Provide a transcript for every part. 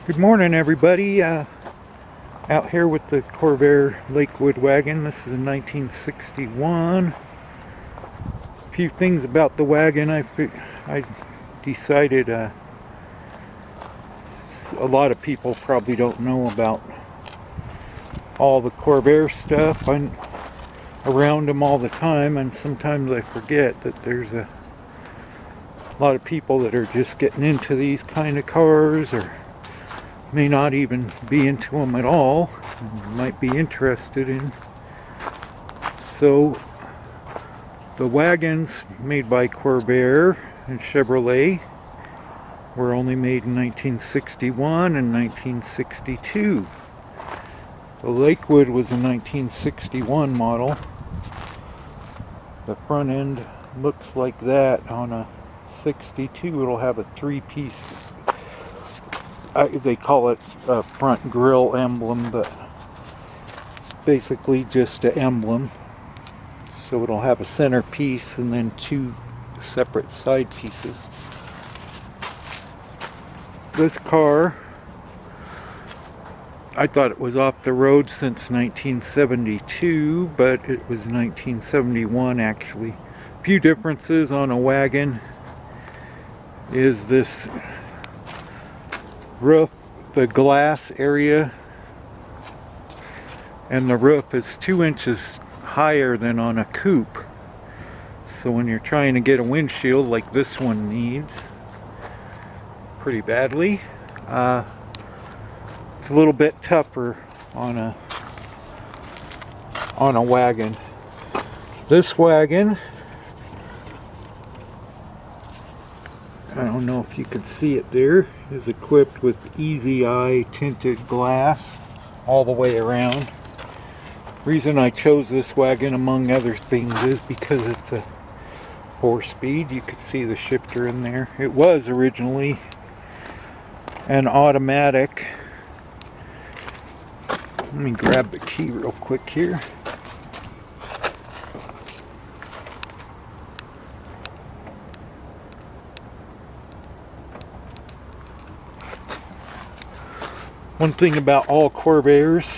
Good morning, everybody. Out here with the Corvair Lakewood wagon. This is a 1961. A few things about the wagon. I decided a lot of people probably don't know about all the Corvair stuff. I'm around them all the time, and sometimes I forget that there's a lot of people that are just getting into these kind of cars, or may not even be into them at all, and might be interested in. So the wagons made by Corvair and Chevrolet were only made in 1961 and 1962. The Lakewood was a 1961 model. The front end looks like that. On a 62 it'll have a three-piece, they call it a front grille emblem, but basically just an emblem. So it'll have a center piece and then two separate side pieces. This car, I thought it was off the road since 1972, but it was 1971 actually. A few differences on a wagon is this roof, the glass area, and the roof is 2 inches higher than on a coupe. So when you're trying to get a windshield like this one needs pretty badly, it's a little bit tougher on a wagon. This wagon, I don't know if you can see it there, is equipped with easy eye tinted glass all the way around. Reason I chose this wagon among other things is because it's a 4-speed. You could see the shifter in there. It was originally an automatic. Let me grab the key real quick here. One thing about all Corvairs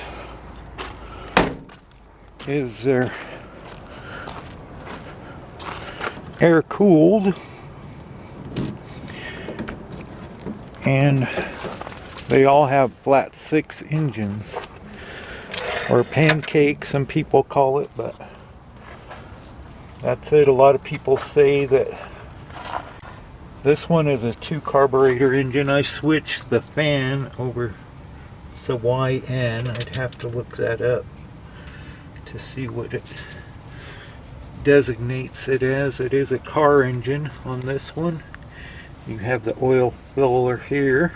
is they're air cooled, and they all have flat 6 engines, or pancake some people call it, but that's it. A lot of people say that this one is a 2 carburetor engine. I switched the fan over to YN. I'd have to look that up to see what it designates it as. It is a car engine on this one. You have the oil filler here,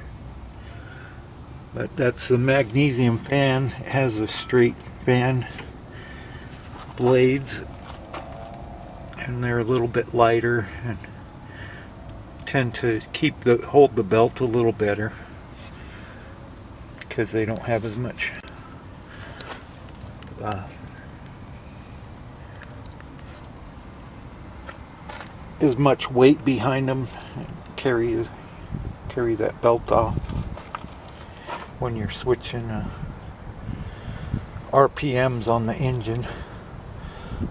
but that's the magnesium fan. It has the straight fan blades, and they're a little bit lighter and tend to hold the belt a little better because they don't have as much weight behind them, and carry that belt off when you're switching RPMs on the engine.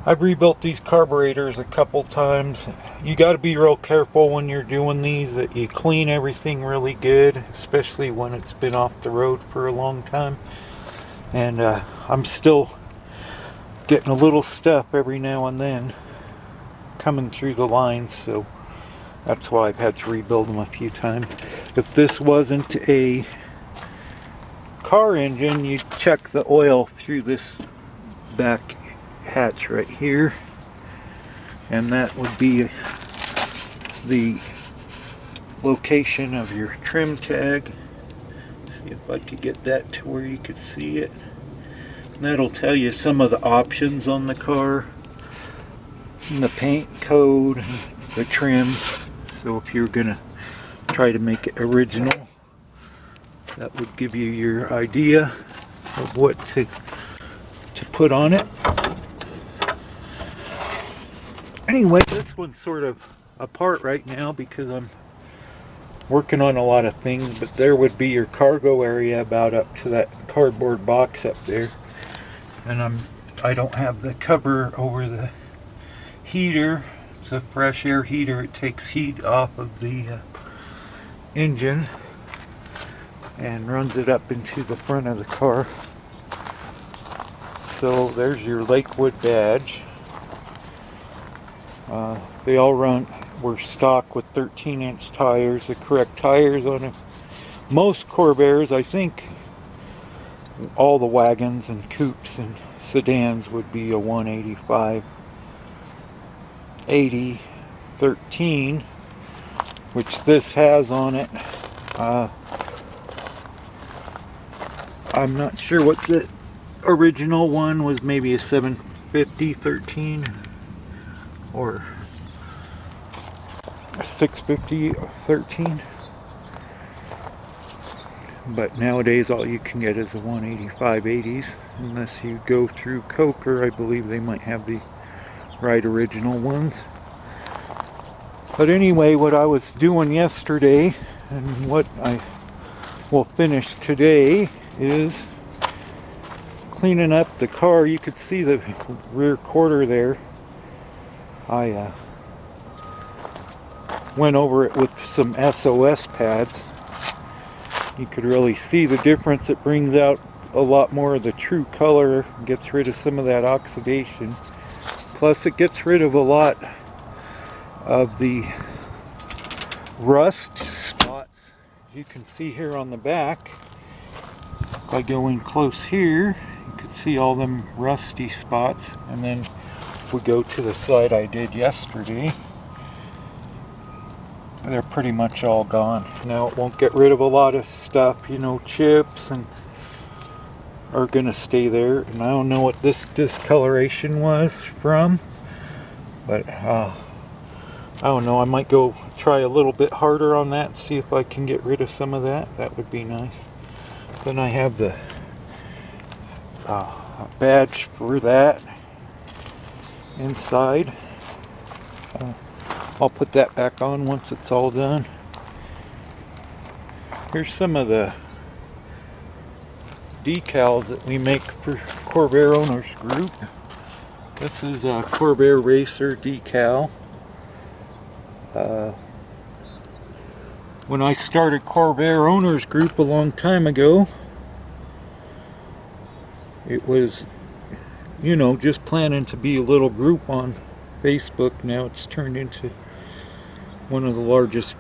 I've rebuilt these carburetors a couple times. You got to be real careful when you're doing these that you clean everything really good, especially when it's been off the road for a long time. And I'm still getting a little stuff every now and then coming through the lines, so that's why I've had to rebuild them a few times. If this wasn't a car engine, you'd check the oil through this back hatch right here, and that would be the location of your trim tag. See if I could get that to where you could see it. And that'll tell you some of the options on the car, and the paint code, the trim. So if you're gonna try to make it original, that would give you your idea of what to put on it. Anyway, this one's sort of apart right now because I'm working on a lot of things, but there would be your cargo area about up to that cardboard box up there. And I don't have the cover over the heater. It's a fresh air heater. It takes heat off of the engine and runs it up into the front of the car. So there's your Lakewood badge. They all were stock with 13-inch tires. The correct tires on most Corvairs, I think all the wagons and coupes and sedans would be a 185 80 13, which this has on it. I'm not sure what the original one was, maybe a 750 13 or a 650 13, but nowadays all you can get is a 185 80s, unless you go through Coker. I believe they might have the right original ones. But anyway, what I was doing yesterday and what I will finish today is cleaning up the car. You could see the rear quarter there. I went over it with some SOS pads. You could really see the difference. It brings out a lot more of the true color, gets rid of some of that oxidation. Plus it gets rid of a lot of the rust spots. You can see here on the back, if I go in close here, you can see all them rusty spots. And then if we go to the side I did yesterday, they're pretty much all gone. Now it won't get rid of a lot of stuff, you know, chips and are gonna stay there. And I don't know what this discoloration was from, but I don't know, I might go try a little bit harder on that and see if I can get rid of some of that. That would be nice. Then I have the badge for that inside. I'll put that back on once it's all done. Here's some of the decals that we make for Corvair Owners Group. This is a Corvair Racer decal. When I started Corvair Owners Group a long time ago, it was, you know, just planning to be a little group on Facebook. Now it's turned into one of the largest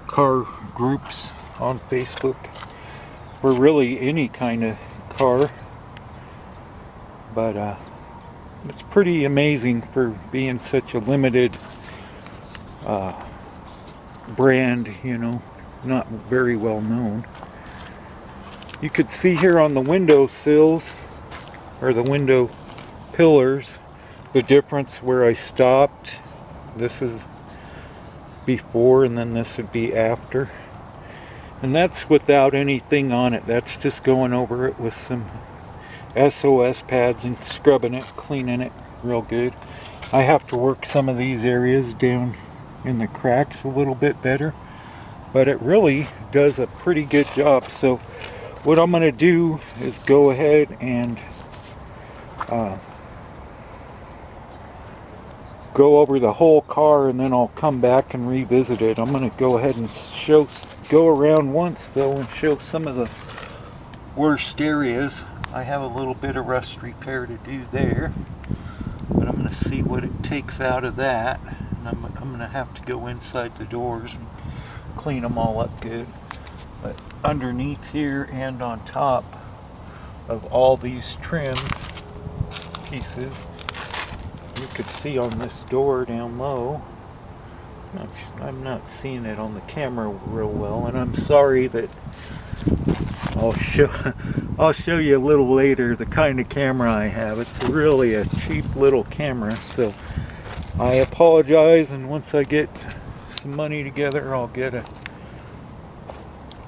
car groups on Facebook for really any kind of car. But it's pretty amazing for being such a limited brand, you know, not very well known. You could see here on the window sills, or the window pillars, the difference where I stopped. This is before and then this would be after. And that's without anything on it. That's just going over it with some SOS pads and scrubbing it, cleaning it real good. I have to work some of these areas down in the cracks a little bit better, but it really does a pretty good job. So what I'm going to do is go ahead and go over the whole car, and then I'll come back and revisit it. I'm going to go ahead and go around once though and show some of the worst areas. I have a little bit of rust repair to do there, but I'm going to see what it takes out of that. And I'm going to have to go inside the doors and clean them all up good. But underneath here and on top of all these trim pieces, you could see on this door down low, I'm not seeing it on the camera real well, and I'm sorry that I'll show you a little later the kind of camera I have. It's really a cheap little camera, so I apologize, and once I get some money together I'll get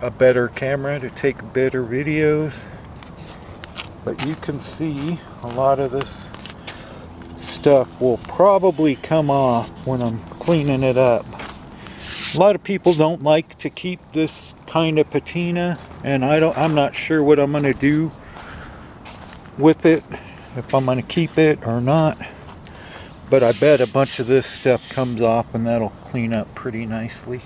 a better camera to take better videos. But you can see a lot of this stuff will probably come off when I'm cleaning it up. A lot of people don't like to keep this kind of patina, and I'm not sure what I'm going to do with it, if I'm going to keep it or not. But I bet a bunch of this stuff comes off and that'll clean up pretty nicely.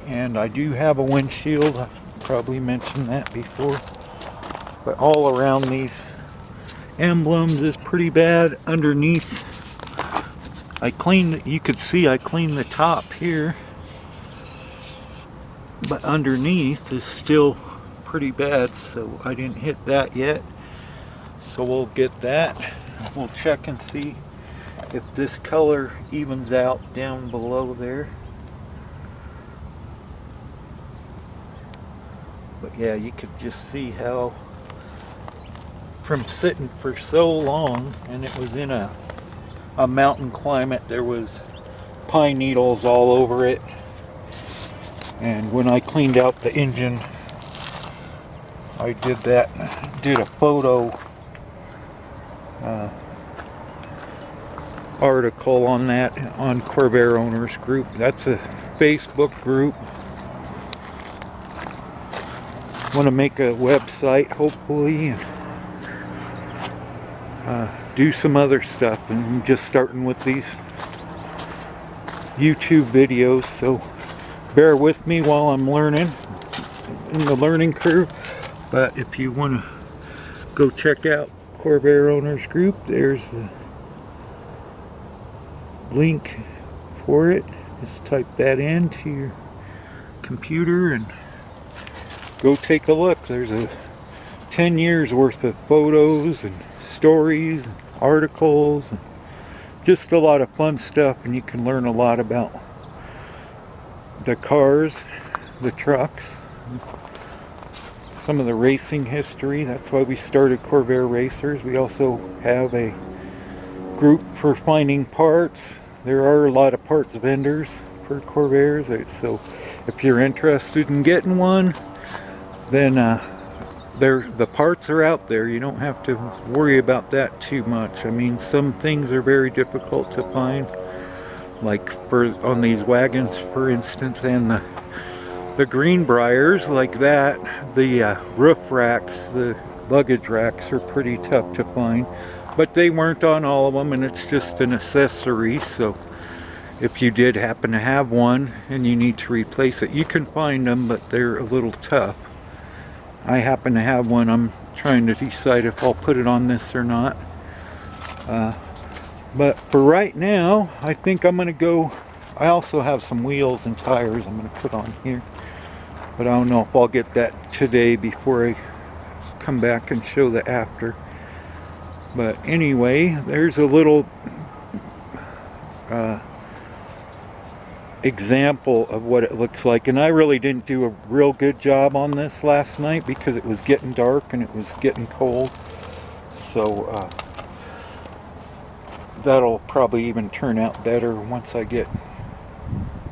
And I do have a windshield. I've probably mentioned that before. But all around these emblems is pretty bad. Underneath, you could see I cleaned the top here, but underneath is still pretty bad, so I didn't hit that yet. So we'll get that. We'll check and see if this color evens out down below there. But yeah, you could just see how from sitting for so long, and it was in a mountain climate, there was pine needles all over it. And when I cleaned out the engine, I did a photo article on that on Corvair Owners Group. That's a Facebook group. Want to make a website hopefully, and do some other stuff, and I'm just starting with these YouTube videos, so bear with me while I'm learning in the learning curve. But if you want to go check out Corvair Owners Group, there's the link for it. Just type that into your computer and go take a look. There's 10 years worth of photos and stories and articles, and just a lot of fun stuff, and you can learn a lot about the cars, the trucks, some of the racing history. That's why we started Corvair Racers. We also have a group for finding parts. There are a lot of parts vendors for Corvairs, so if you're interested in getting one, then the parts are out there. You don't have to worry about that too much. I mean, some things are very difficult to find, like on these wagons, for instance, and the Greenbriers like that. The roof racks, the luggage racks are pretty tough to find, but they weren't on all of them, and it's just an accessory. So if you did happen to have one and you need to replace it, you can find them, but they're a little tough. I happen to have one. I'm trying to decide if I'll put it on this or not. But for right now, I think I'm going to go. I also have some wheels and tires I'm going to put on here, but I don't know if I'll get that today before I come back and show the after. But anyway, there's a little example of what it looks like, and I really didn't do a real good job on this last night because it was getting dark and it was getting cold, so that'll probably even turn out better once I get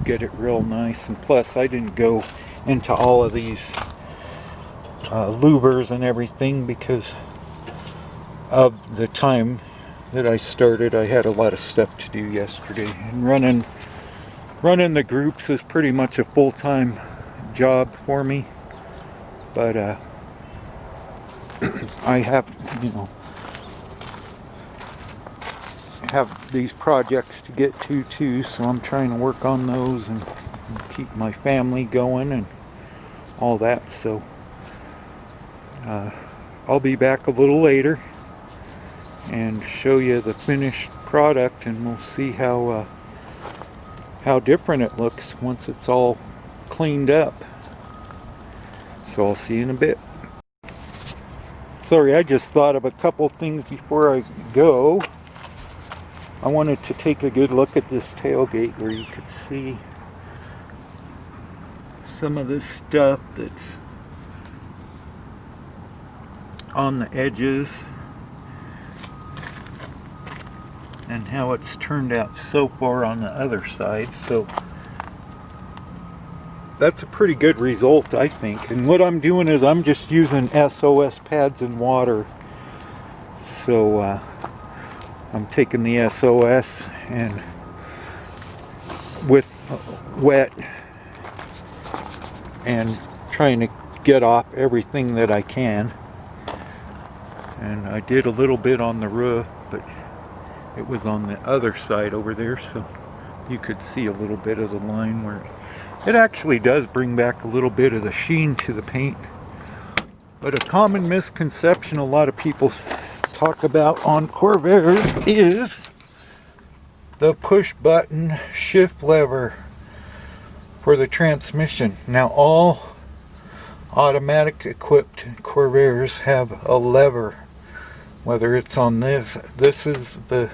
it real nice. And plus, I didn't go into all of these louvers and everything because of the time that I started. I had a lot of stuff to do yesterday, and running the groups is pretty much a full-time job for me. But I have, have these projects to get to too, so I'm trying to work on those and keep my family going and all that. So I'll be back a little later and show you the finished product, and we'll see how different it looks once it's all cleaned up. So I'll see you in a bit. Sorry, I just thought of a couple things before I go. I wanted to take a good look at this tailgate where you could see some of this stuff that's on the edges and how it's turned out so far on the other side. So that's a pretty good result, I think. And what I'm doing is I'm just using SOS pads and water. So I'm taking the SOS and with wet and trying to get off everything that I can. And I did a little bit on the roof, but it was on the other side over there, so you could see a little bit of the line where it actually does bring back a little bit of the sheen to the paint. But a common misconception a lot of people talk about on Corvair is the push button shift lever for the transmission. Now all automatic equipped Corvairs have a lever, whether it's on this is the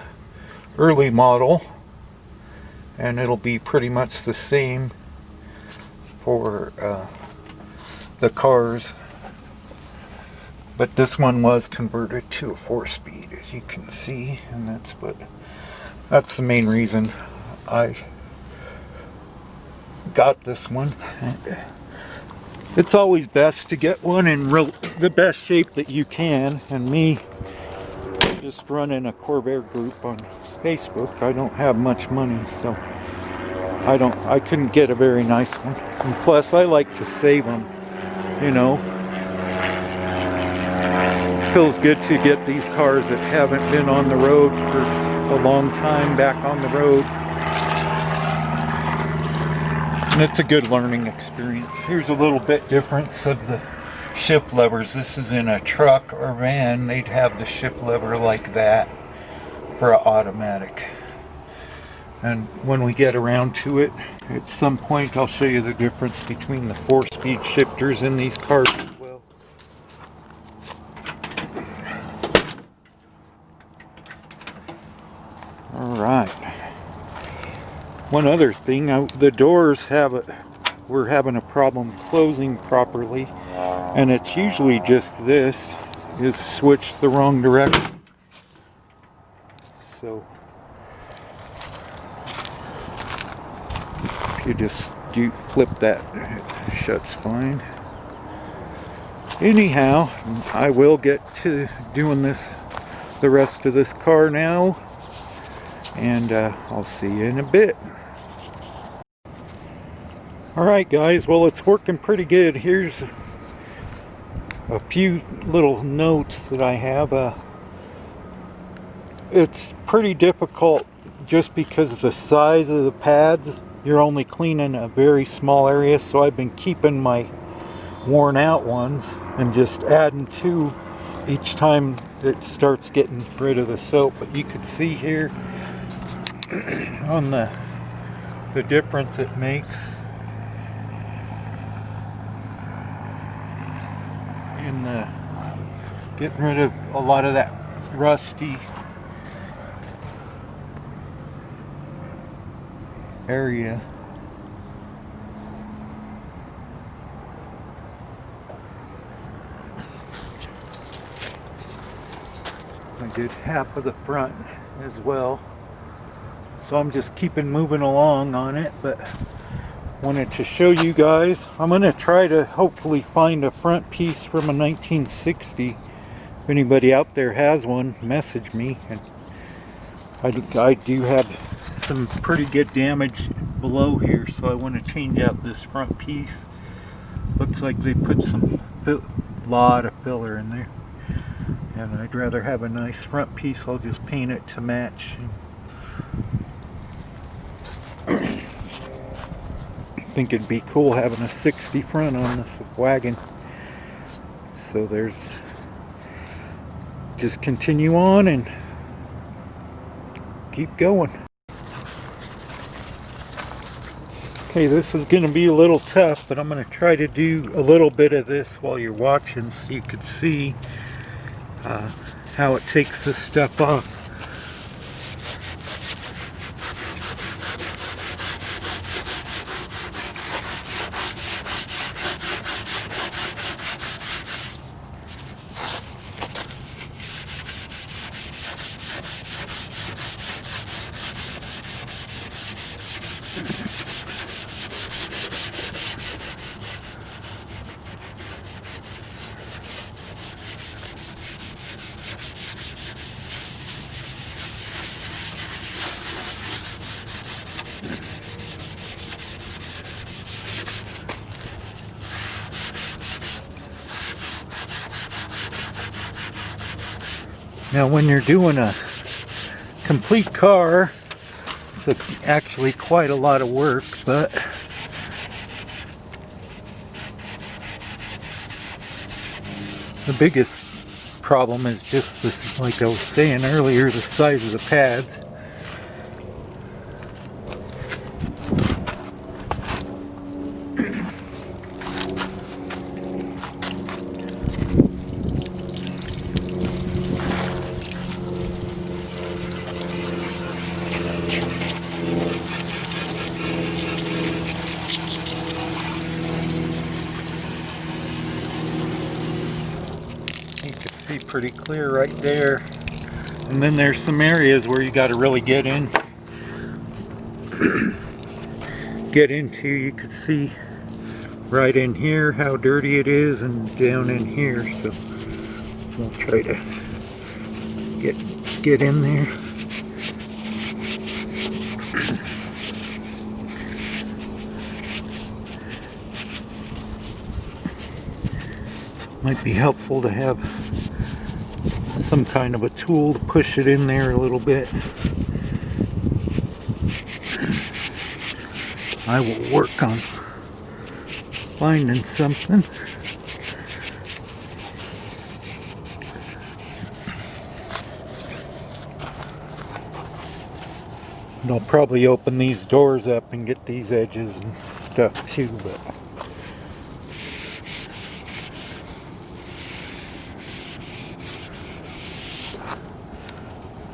early model, and it'll be pretty much the same for the cars, but this one was converted to a 4-speed, as you can see, and that's the main reason I got this one. It's always best to get one in the best shape that you can, and me just running a Corvair group on Facebook, I don't have much money, so I couldn't get a very nice one. And plus I like to save them, you know. Feels good to get these cars that haven't been on the road for a long time back on the road. And it's a good learning experience. Here's a little bit difference of the shift levers. This is in a truck or van, they'd have the shift lever like that for an automatic. And when we get around to it, at some point I'll show you the difference between the 4-speed shifters in these cars as well. Alright. One other thing, the doors we're having a problem closing properly, and it's usually just this is switched the wrong direction. So if you just flip that, it shuts fine. Anyhow, I will get to doing the rest of this car now, and I'll see you in a bit. Alright guys, well it's working pretty good. Here's a few little notes that I have. It's pretty difficult just because of the size of the pads. You're only cleaning a very small area, so I've been keeping my worn out ones and just adding to each time it starts getting rid of the soap. But you can see here on the difference it makes in the getting rid of a lot of that rusty area. I did half of the front as well, so I'm just keeping moving along on it, but wanted to show you guys. I'm going to try to hopefully find a front piece from a 1960. If anybody out there has one, message me. And I do have some pretty good damage below here, so I want to change out this front piece. Looks like they put some lot of filler in there, and I'd rather have a nice front piece. I'll just paint it to match. I think it'd be cool having a 60 front on this wagon. So there's, just continue on and keep going. Okay, this is going to be a little tough, but I'm going to try to do a little bit of this while you're watching so you can see how it takes this stuff off. Now when you're doing a complete car, it's actually quite a lot of work, but the biggest problem is just this, like I was saying earlier, the size of the pads. Pretty clear right there, and then there's some areas where you got to really get into. You could see right in here how dirty it is, and down in here. So we'll try to get in there. Might be helpful to have some kind of a tool to push it in there a little bit. I will work on finding something. And I'll probably open these doors up and get these edges and stuff too, but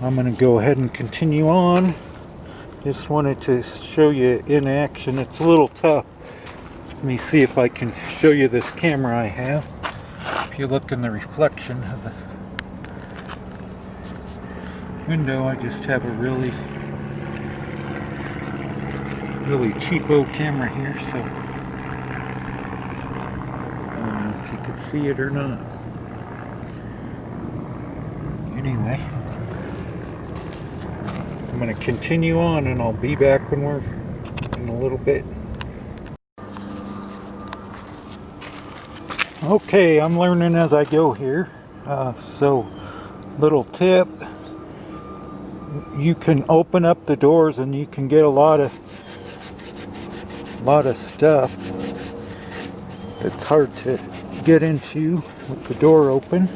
I'm going to go ahead and continue on. Just wanted to show you in action. It's a little tough. Let me see if I can show you this camera I have. If you look in the reflection of the window, I just have a really cheapo camera here, so I don't know if you could see it or not. Anyway, I'm going to continue on, and I'll be back when we're in a little bit. Okay, I'm learning as I go here. So, little tip: you can open up the doors, and you can get a lot of stuff that's hard to get into with the door open.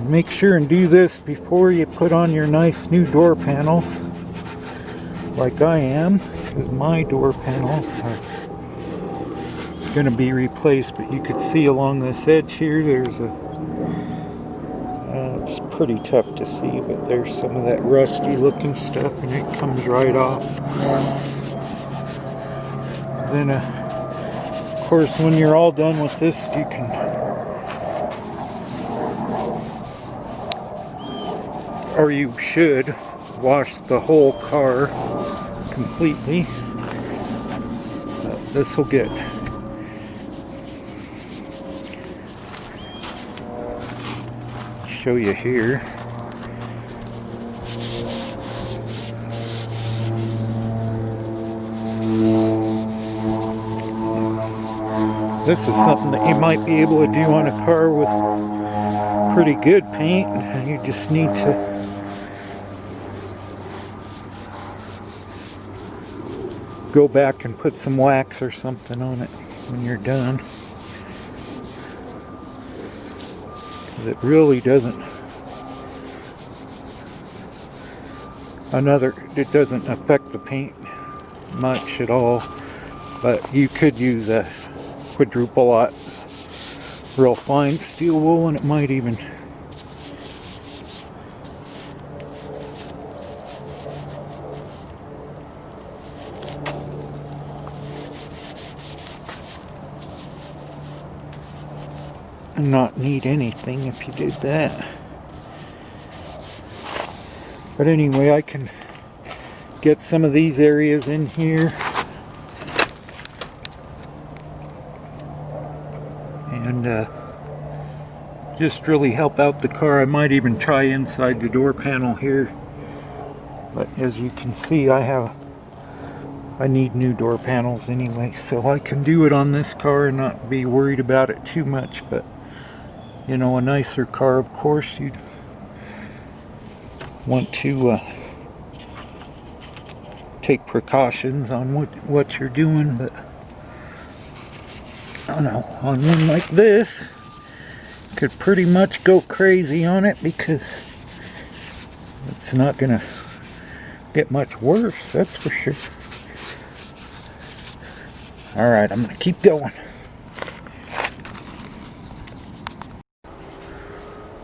Make sure and do this before you put on your nice new door panels, like I am, because my door panels are going to be replaced. But you can see along this edge here, there's it's pretty tough to see, but there's some of that rusty looking stuff, and it comes right off. Then of course, when you're all done with this, you can you should wash the whole car completely. This will get show you here. This is something that you might be able to do on a car with pretty good paint. You just need to go back and put some wax or something on it when you're done. Because it really doesn't doesn't affect the paint much at all. But you could use a quadruple lot real fine steel wool, and it might even not need anything if you did that. But anyway, I can get some of these areas in here and just really help out the car. I might even try inside the door panel here, but as you can see, I need new door panels anyway, so I can do it on this car and not be worried about it too much. But you know, a nicer car, of course, you'd want to take precautions on what you're doing, but I don't know, on one like this, could pretty much go crazy on it because it's not gonna get much worse, that's for sure. Alright, I'm gonna keep going.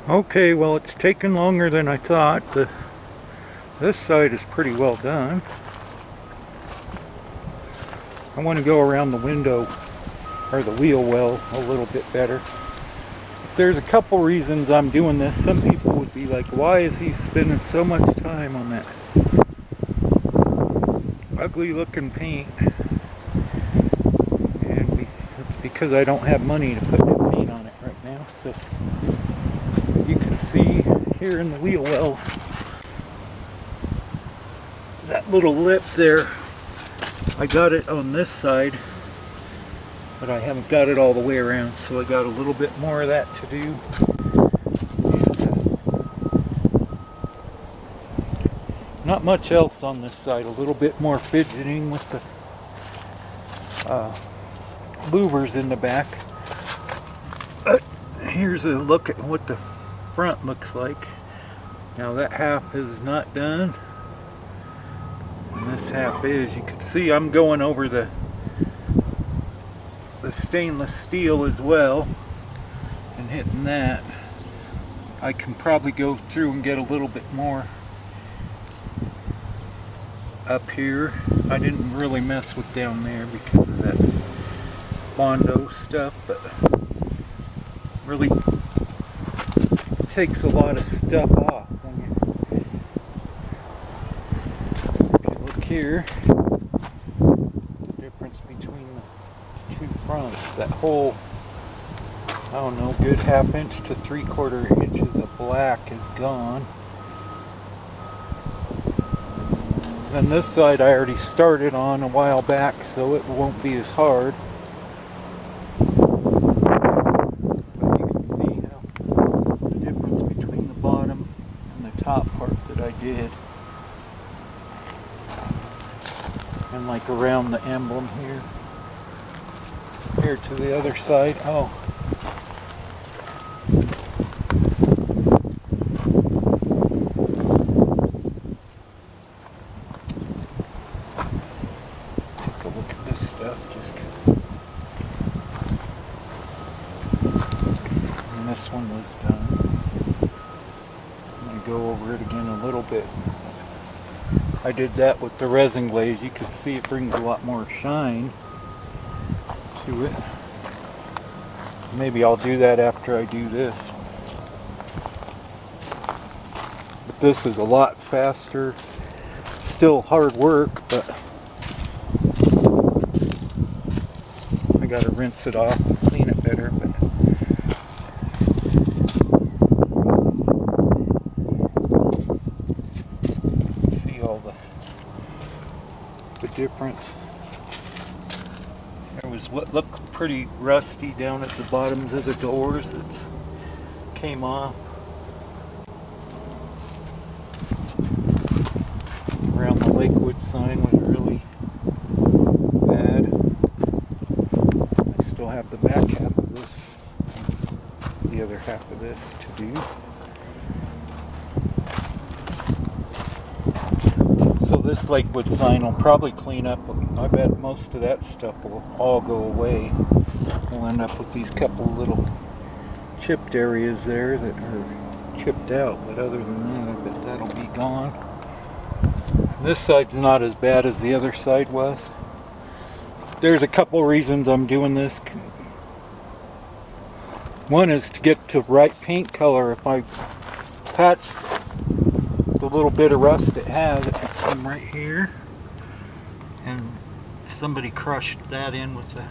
Okay, well, it's taken longer than I thought. This side is pretty well done. I want to go around the window, or the wheel well, a little bit better. There's a couple reasons I'm doing this. Some people would be like, why is he spending so much time on that ugly looking paint? And it's because I don't have money to put new paint on it right now. So you can see here in the wheel well, that little lip there, I got it on this side, but I haven't got it all the way around, so I got a little bit more of that to do. Not much else on this side, a little bit more fidgeting with the louvers in the back. But here's a look at what the front looks like. Now that half is not done, and this half is. You can see I'm going over the stainless steel as well and hitting that. I can probably go through and get a little bit more up here. I didn't really mess with down there because of that Bondo stuff, but really takes a lot of stuff off when if you look here, the difference between the two fronts, that whole, I don't know, good 1/2 inch to 3/4 inches of black is gone. And this side I already started on a while back, so it won't be as hard. But you can see how the difference between the bottom and the top part that I did. And like around the emblem here. Here to the other side. Oh. Take a look at this stuff. And this one was done. I'm going to go over it again a little bit. I did that with the resin glaze. You can see it brings a lot more shine to it. Maybe I'll do that after I do this. But this is a lot faster. Still hard work, but I gotta rinse it off and clean it better. But see all the difference. There was what looked pretty rusty down at the bottoms of the doors that came off. Around the Lakewood sign was really bad. I still have the back half of this, the other half of this to do. So this Lakewood sign will probably clean up. I bet most of that stuff will all go away. We'll end up with these couple little chipped areas there that are chipped out, but other than that, I bet that'll be gone. This side's not as bad as the other side was. There's a couple reasons I'm doing this. One is to get to right paint color. If I patch the little bit of rust it has, it's some right here, and somebody crushed that in with the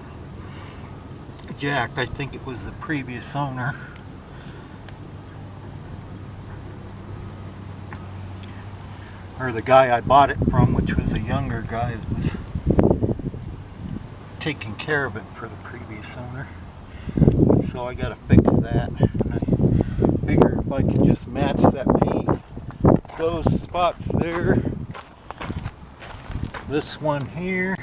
jack. I think it was the previous owner. Or the guy I bought it from, which was a younger guy, was taking care of it for the previous owner. So I gotta fix that. And I figured if I could just match that paint those spots there. This one here.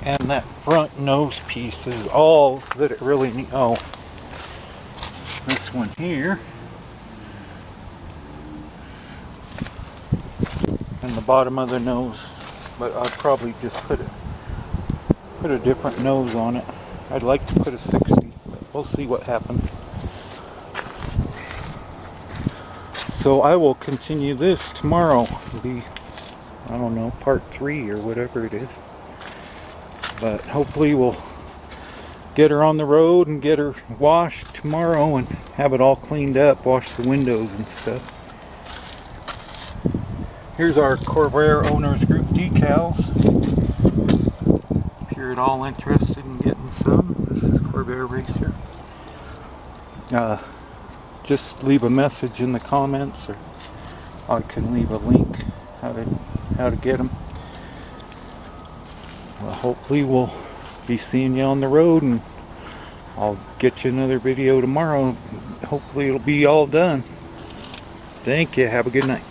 And that front nose piece is all that it really needs. Oh, this one here. And the bottom of the nose. But I'll probably just put a different nose on it. I'd like to put a 60, but we'll see what happens. So I will continue this tomorrow. It'll be, I don't know, part 3 or whatever it is. But hopefully we'll get her on the road and get her washed tomorrow and have it all cleaned up, wash the windows and stuff. Here's our Corvair Owners Group decals. If you're at all interested in getting some, this is Corvair Racer. Just leave a message in the comments, or I can leave a link how to get them. Well, hopefully we'll be seeing you on the road, and I'll get you another video tomorrow. Hopefully it'll be all done. Thank you. Have a good night.